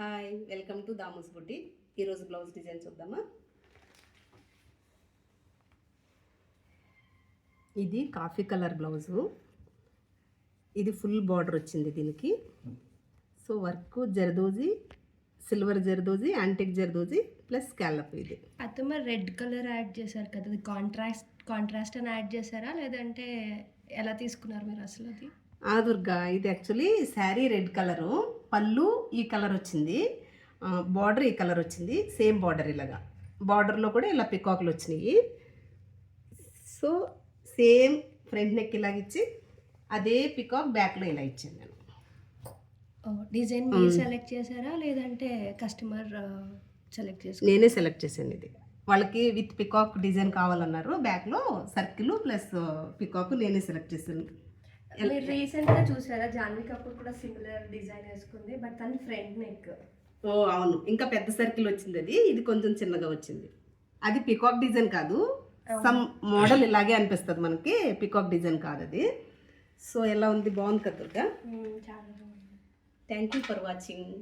Hi, welcome to Damus boutique. ఈరోజు blouse design చూద్దామా. ఇది కాఫీ కలర్ బ్లౌజు. ఇది ఫుల్ బార్డర్ వచ్చింది దీనికి. So work zardozi, silver zardozi, antique zardozi plus scallop. ఇది అయితే మరి రెడ్ కలర్ యాడ్ చేశారు కదా, అది కాంట్రాస్ట్ అని యాడ్ చేశారా లేదంటే ఎలా తీసుకున్నారు మీరు అసలు? అది దుర్గా, ఇది యాక్చువల్లీ శారీ రెడ్ కలరు, పళ్ళు ఈ కలర్ వచ్చింది, బార్డర్ ఈ కలర్ వచ్చింది. సేమ్ బార్డర్ ఇలాగా, బార్డర్లో కూడా ఇలా పికాకులు వచ్చినాయి. సో సేమ్ ఫ్రంట్ నెక్ ఇలాగ ఇచ్చి అదే పికాక్ బ్యాక్లో ఇలా ఇచ్చాను నేను. డిజైన్ మీరు సెలెక్ట్ చేశారా లేదంటే కస్టమర్ సెలెక్ట్ చేశారు? నేనే సెలెక్ట్ చేశాను. ఇది వాళ్ళకి విత్ పికాక్ డిజైన్ కావాలన్నారు. బ్యాక్లో సర్కిల్ ప్లస్ పికాక్ నేనే సెలెక్ట్ చేశాను. మీరు రీసెంట్గా చూసారా, జాన్వీ కపూర్ కూడా సిమిలర్ డిజైన్ వేసుకుంది, బట్ తన ఫ్రంట్ నెక్. అవును, ఇంకా పెద్ద సర్కిల్ వచ్చింది. ఇది కొంచెం చిన్నగా వచ్చింది. అది పికాక్ డిజైన్ కాదు, సమ్ మోడల్ ఇలాగే అనిపిస్తుంది మనకి, పికాక్ డిజైన్ కాదు అది. సో ఎలా ఉంది, బాగుంది కదా దుర్గా? చాలా బాగుంది. Thank you for watching.